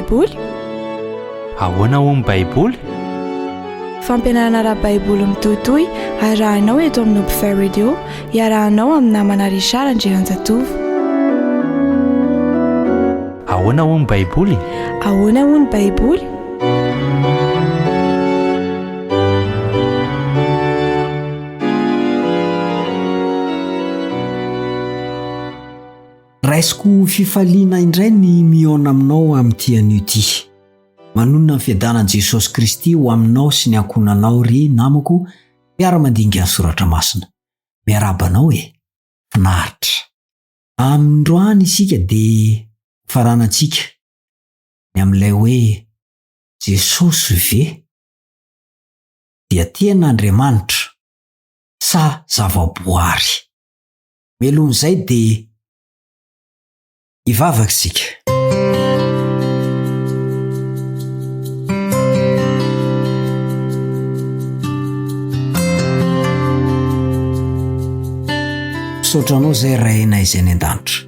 baiboly? Ahoana ho ny baiboly? Fampianarana ara-baiboly mitohitohy arahanao eto amin'ny Open Radio, iarahanao amin'ny namana Richard Andrianjatovo. Ahoana ho ny baiboly? Ahoana ho ny baiboly? Raisiko fifaliana indray ny mihaona aminao amin'ity anio ity. Manonona ny fiadanan'i Jesosy Kristy ho aminao sy ny ankonanao ry namako, miara-mandinga ny soratra masina. Miarabanao finaritra. Androany isika dia faranantsika ny amin'ilay hoe Jesosy ve dia tena Andriamanitra sa zavaboary. Melohon'izay dia ivavaka isika. Misaotranao izay rainay izay ny an-danitra.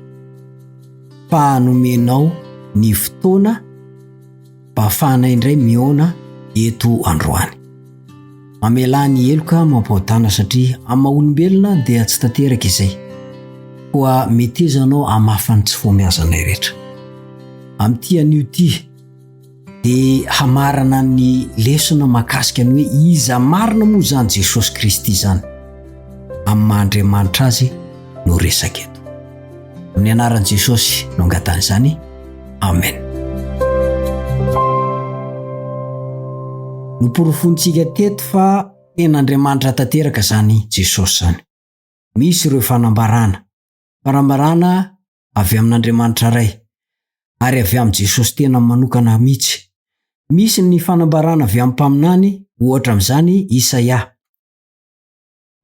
Fanomenao ny fotoana mba ahafahanay indray mihaona eto androany. Mamela ny heloka mampahotana satria amin'ny maha-olombelona dia tsy tanteraka izay. Koa metezanao amafany tsy fomiazanay rehetra. Amin'ity anio ity dia hamarana ny lesona mahakasika ny hoe iza marina moa zany Jesosy Kristy zany. Amin'ny maha-Andriamanitra azy no resaka eto. Amin'ny anaran'i Jesosy no angatana izany. Amen. Noporofontsika teto fa ten'Andriamanitra tanteraka zany Jesosy zany. Misy ireo fanambarana avy amin'Andriamanitra iray ary avy amin'ny Jesosy tena manokana mihitsy. Misy ny fanambarana avy amin'ny mpaminany, ohatra amin'izany Isaia.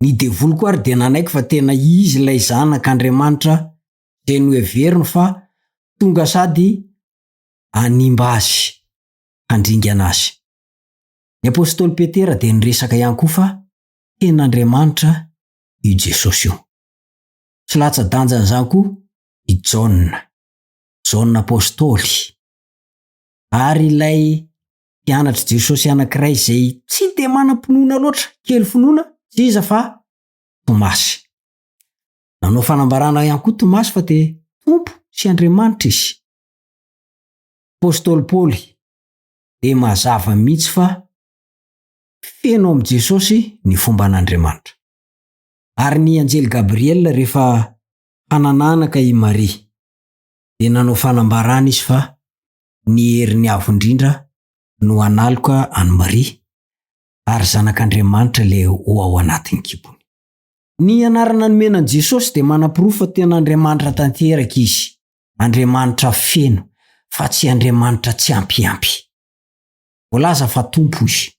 Ny devoly ary dia nanaiky fa tena izy ilay zanak'Andriamanitra izay noheveriny fa tonga sady hanimba azy, handringana azy. Ny apôstôly Petera dia niresaka ihany koa fa ten'Andriamanitra io Jesosy io. Tsy latsa-danja izany koa i Jaona apôstôly. Ary ilay mpianatra Jesosy anankiray izay tsy dia manam-pinoana loatra, kely finoana, tsy iza fa Tomasy. Nanao fanambarana ihany koa Tomasy fa dia Tompo sy Andriamanitra izy. Apôstôly Paoly dia mazava mihitsy fa feno amin'i Jesosy ny fomba an'Andriamanitra. Ary ny anjely Gabriel rehefa hanananaka i Maria dia nanao fanambarana izy fa ny herin'ny avo indrindra no hanaloka an'i Maria ary zanak'Andriamanitra ilay ho ao anatin'ny kibony. Ny anarana nomenan'i Jesosy dia manam-porofo fa tena Andriamanitra tanteraka izy. Andriamanitra feno fa tsy Andriamanitra tsy ampiampy. Voalaza fa Tompo izy.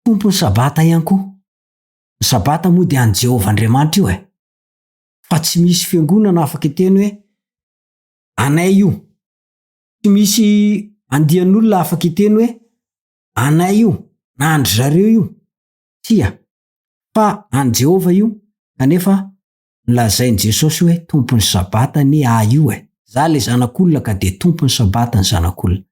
Tompo ny sabata ihany koa. Ny sabata moa dia an'i Jehovah Andriamanitra io fa tsy misy fiangonana afaka hiteny hoe anay io. Tsy misy andian'olona afaka hiteny hoe anay io na andry zareo io. Tia fa an'i Jehovah io, kanefa nolazain'i Jesosy hoe tompon'ny sabata ny io za le zanak'olona ka dia tompon'ny sabata ny zanak'olona.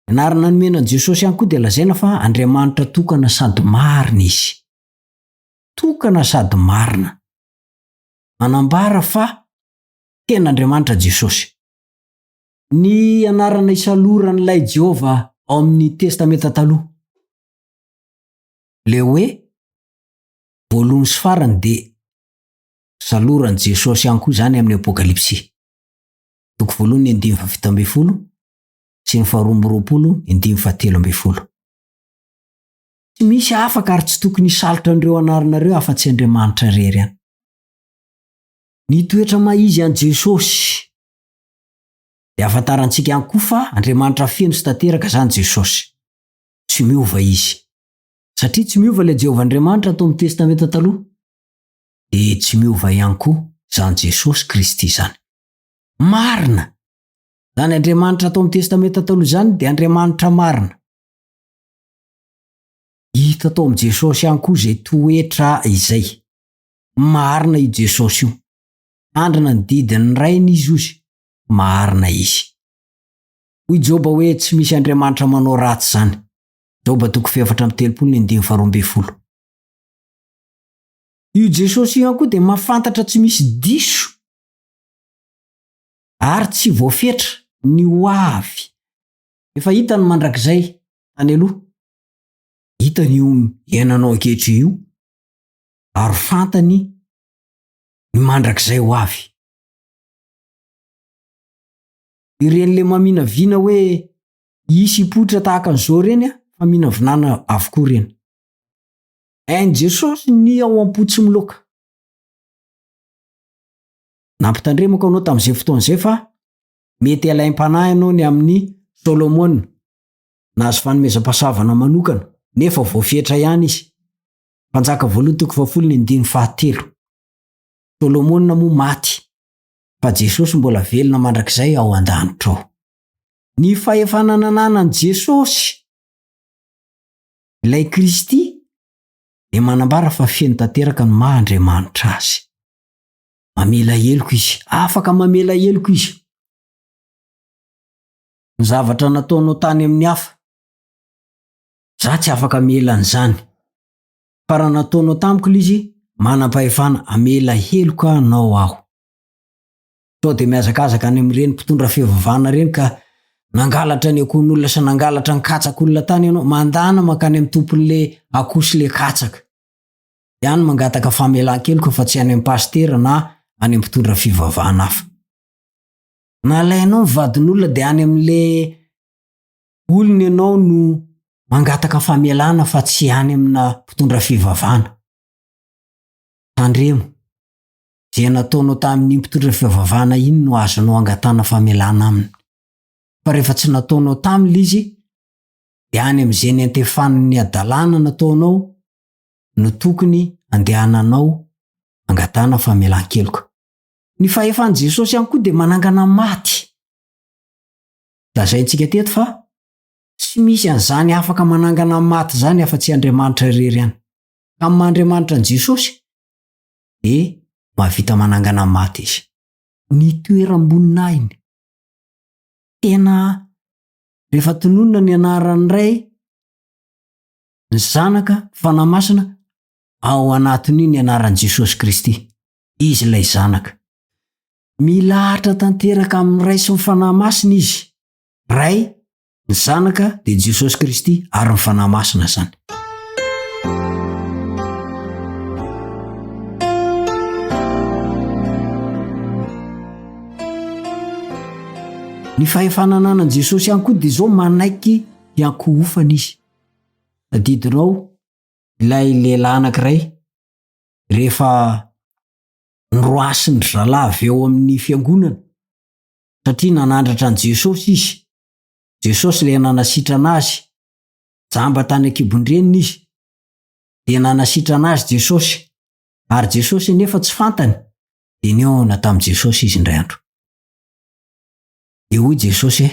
Anarana nomenan'i Jesosy ihany koa dia lazaina fa Andriamanitra tokana sady marina izy. Tokana sady marina. Manambara fa tena Andriamanitra Jesosy. Ny anarana isaloran'ilay Jehovah ao amin'ny testamenta taloha. Le hoe voalohany sy farany dia saloran'i Jesosy ihany koa zany amin'ny Apokalipsy. Toko voalohany 9:17 sy ny 2:9-10. Tsy misy afaka ary tsy tokony hisalotra an'ireo anaranareo afa-tsy Andriamanitra rery ihany. Ny toetra maizy an'i Jesosy dia afantarantsika ihany koa fa Andriamanitra feno sy tanteraka zany Jesosy. Tsy miova izy. Satria tsy miova ilay Jehovah Andriamanitra tao amin'ny testamenta taloha. Dia tsy miova ihany koa zany Jesosy Kristy zany. Marina. Zany Andriamanitra tao amin'ny testamenta taloha zany dia Andriamanitra marina. Hita tao amin'ny Jesosy ihany koa izay toetra izay. Marina i Jesosy io. Andrina ny didiny rainy izy. marina izy. Hoy Joba hoe tsy misy Andriamanitra manao ratsy zany. Joba 4:32. Io Jesosy io koa dia mahafantatra tsy misy diso ary tsy voafetra ny ho avy. Efa hitany mandrakizay tany aloha. Hitany io iainanao ankehitriny io ary fantany ny mandrakizay ho avy. Iren'le mamina vina hoe isy hipoitra tahaka an'izao reny fa mihina vinana avokoa reny. Hainy Jesosy ny ao am-potsy miloaka. Nampitandremako anao tamin'izay fotoan'izay fa mety alaim-panahy ianao ny amin'ny Solomona nahazo fanomezam-pahasoavana manokana nefa voafetra ihany izy. Mpanjaka 2:7. Solomona moa maty fa Jesosy mbola velona mandrakizay ao an-danitra ao. Ny fahefanananana Jesosy ilay Kristy dia manambara fa feno tanteraka ny maha-Andriamanitra azy. Mamela heloko izy, afaka mamela heloko izy. Ny zavatra nataonao tany amin'ny hafa, za tsy afaka amela an'izany. Fa raha nataonao tamiko izy, manam-pahefana amela heloko anao aho. Sao dia mihazakazaka any amin'ireny mpitondra fivavahana reny ka nangalatra ny akohon'olona sy nangalatra ny katsak'olona tany ianao, mandana makany amin'ny tompon'le akoho sy le katsaka. Ihany mangataka famelan-keloka fa tsy any amin'ny pastera na any amin'ny mpitondra fivavahana hafa. Nalainao ny vadin'olona dia any amin'le olona ianao no mangataka famelana fa tsy any amina mpitondra fivavahana. Tandremo, izay nataonao tamin'ny mpitondra fivavahana iny no azonao angatana famelana aminy. Fa rehefa tsy nataonao taminy izy, dia any amin'izay ny antefan'ny adalàna nataonao no tokony andehananao angatana famelan-keloka. Ny fahefan'i Jesosy ihany koa dia manangana maty. Lazaintsika teto fa tsy misy an'izany afaka manangana maty zany afa-tsy Andriamanitra irery ihany. Ka amin'ny Andriamanitra an'i Jesosy dia mahavita manangana maty izy. Ny toeram-boninahiny. Tena rehefa tononona ny anaran'ny Ray, ny Zanaka, Fanahy Masina, ao anatin'io ny anaran'i Jesosy Kristy. Izy ilay Zanaka. Milahatra tanteraka amin'ny Ray sy ny Fanahy Masina izy. Ray, ny Zanaka dia Jesosy Kristy ary ny Fanahy Masina zany. Ny fahefananana Jesosy ihany koa dia izao manaiky hiankohofana izy. Tadidinao ilay lehilahy anankiray rehefa noroasiny zalavy eo amin'ny fiangonana satria nanandratra an' Jesosy izy. Jesosy ilay nanasitrana azy, jamba tany an-kibon-dreniny izy, dia nanasitrana azy Jesosy, ary Jesosy nefa tsy fantany, dia niona tamin'i Jesosy izy indray andro. Dia hoy Jesosy,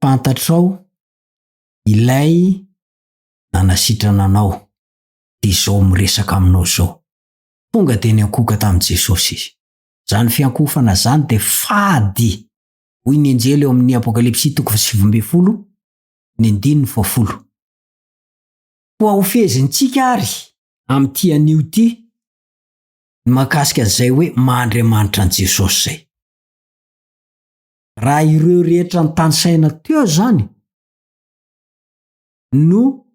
fantatrao ilay nanasitrana anao, dia izao miresaka aminao izao. Tonga dia niankoka tamin'i Jesosy izy. Zany fiankofana zany dia fady. Hoy ny anjely eo amin'ny Apokalipsy 7:9. Ho ahofezintsika ary amin'ity anio ity ny mahakasika an'izay hoe maha-Andriamanitra an'i Jesosy izay. Raha ireo rehetra ny tany saina teo zany no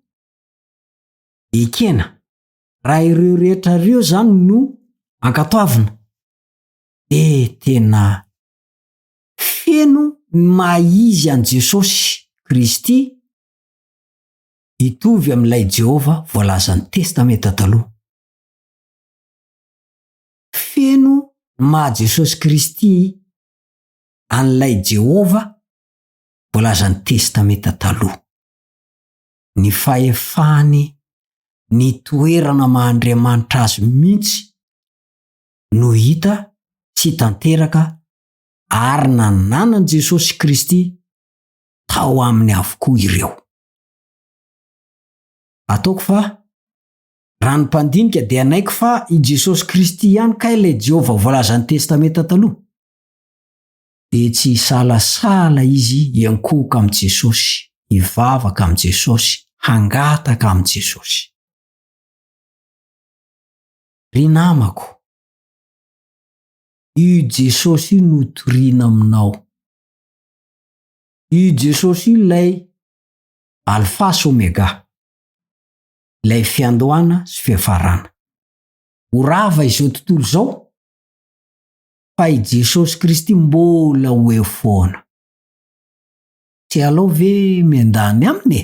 ekena, raha ireo rehetra ireo zany no ankatoavina, dia tena feno maizy an' Jesosy Kristy hitovy amin'ilay Jehova voalaza ny testamenta taloha. Feno maha Jesosy Kristy an'ilay Jehova voalaza ny testamenta taloha. Ny fahefany, ny toerana maha-Andriamanitra azy mihitsy no hita sy tanteraka ary nananan'i Jesosy Kristy tao aminy avokoa ireo. Ataoko fa raha ny mpandinika dia anaiko fa i Jesosy Kristy ihany kay ilay Jehova voalaza ny testamenta taloha. dia tsy hisalasala izy hiankohoka amin'i Jesosy, hivavaka amin'i Jesosy, hangataka amin'i Jesosy. Ry namako, io Jesosy io no toriana aminao. Io Jesosy io ilay alfa sy omega, ilay fiandohana sy fiafarana. Ho rava izao tontolo izao, fa i Jesosy Kristy mbola ho eo foana. Tsy aleo ve miandany aminy e?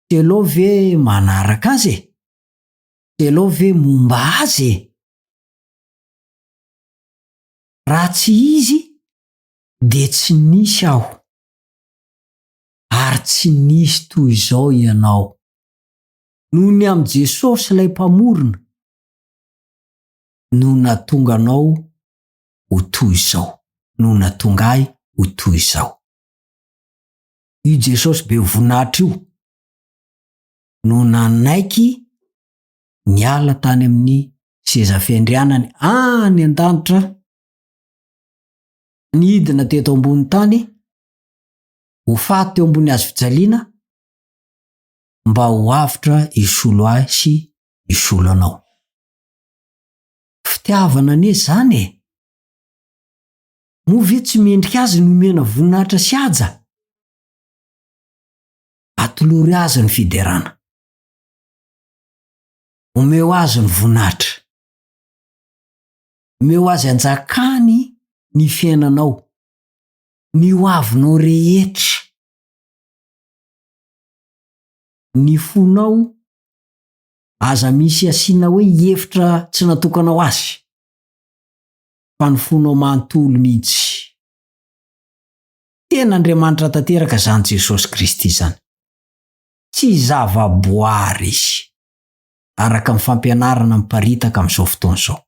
Tsy aleo ve manaraka azy e? Tsy aleo ve momba azy e? Raha tsy izy, dia tsy nisy aho. Ary tsy nisy toy izao ianao. Noho ny am' Jesosy ilay mpamorona, no natonga anao ho toy izao, no natonga ahy ho toy izao. Io Jesosy be voninahitra io no nanaiky niala tany amin'ny seza fiandrianany any an-danitra, nidina teto ambony tany, ho faty teo ambony hazofijaliana mba ho avitra isolo ahy sy isolo anao. Fitiavana anie zany e. Moa ve tsy mendrika azy nomena voninahitra sy haja? Atolory azy ny fiderana. Omeo azy ny voninahitra. Omeo azy anjakany ny fiainanao, ny hoavinao rehetra. Ny fonao aza misy asiana hoe hevitra tsy natokanao azy, fa ny fonao manontolo mihitsy. Tena Andriamanitra tanteraka zany Jesosy Kristy zany. Tsy zava-boary izy, araka ny fampianarana miparitaka amin'izao fotoana izao.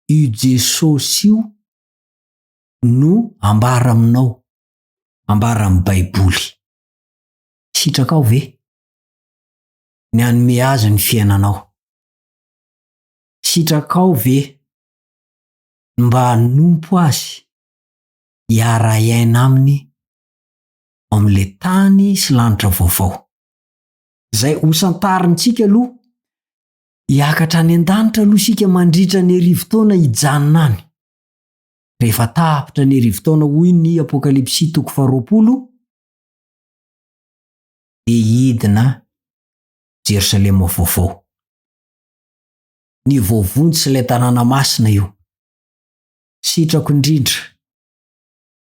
Io Jesosy io no ambara aminao, ambara amin'ny Baiboly. Sitraka ao ve? Ny hanome azy ny fiainanao. Sitraka ao ve? Mba hanompo azy, hiara-iaina aminy amin'ile tany sy lanitra vaovao. Izay hosantarintsika aloha, hiakatra any an-danitra aloha isika mandritra ny herivo-taona hijanona any. Rehefa tapitra ny herivo-taona hoy ny Apokalipsy 20, dia hidina Jerosalema vaovao. Ny voavontsy sy ilay tanàna masina io. Sitrako indrindra,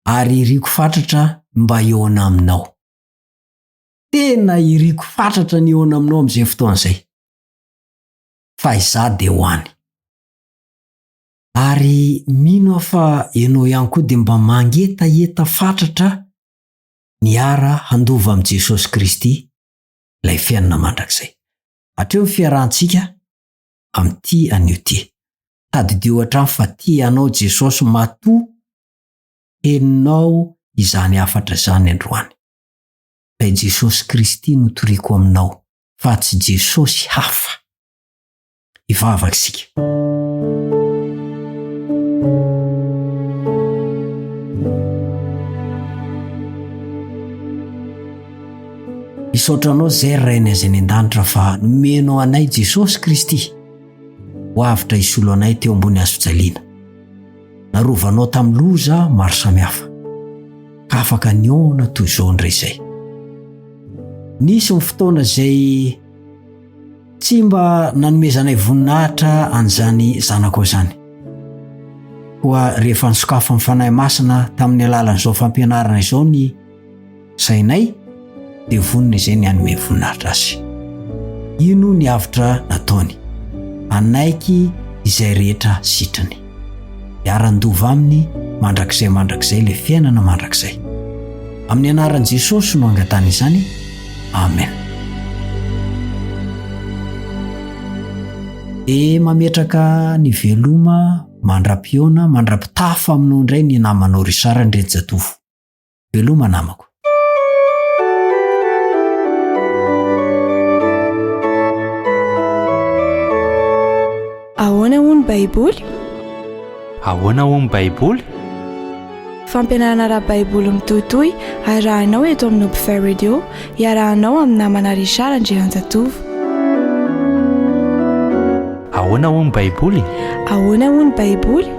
ary iriko fatratra mba iona aminao. Tena iriko fatratra ny iona aminao amin'izay fotoana izay. Fa izaho dia ho any. Ary mino aho fa ianao ihany koa dia mba mangetaheta fatratra niara handova amin'i Jesosy Kristy ilay fiainana mandrakizay. Hatreo ny fiarahantsika amin'ity anio ty. Tadidio hatrany fa tia anao Jesosy matoa, heninao izany hafatra izany androany. Ilay Jesosy Kristy no toriako aminao, fa tsy Jesosy hafa. Hivavaka isika. Misaotra anao zay rainy izay ny an-danitra fa nomenao anay Jesosy Kristy ho avitra hisolo anay teo ambony hazofijaliana. Narovanao tamin'ny loza maro samihafa, ka afaka niona toy izao indray izay. Nisy ny fotoana izay tsy mba nanomezanay voninahitra an'izany zanako izany. Koa rehefa nisokafa ny fanahy masina tamin'ny alalan'izao fampianarana izao ny sainay, dia vonina izay ny hanome voninahitra azy. Ino ny avitra nataony? Anaiky izay rehetra sitrany. Hiara-ndova aminy mandrakizay ilay fiainana mandrakizay. Amin'ny anaran'i Jesosy no angatany izany. Amen. Mametraka ny veloma, mandra-piona, mandra-pitafa aminao indray ny namanao ry Sara Ndrety Jatovo. Veloma namako. Ahoana hoy ny Baiboly? Ahoana hoy ny Baiboly? fampianarana ara-baiboly mitohitohy arahanao eto amin'ny Open Radio, iarahanao amin'ny namana Richard Andrianjatovo. Ahoana hoy ny Baiboly? Ahoana hoy ny Baiboly?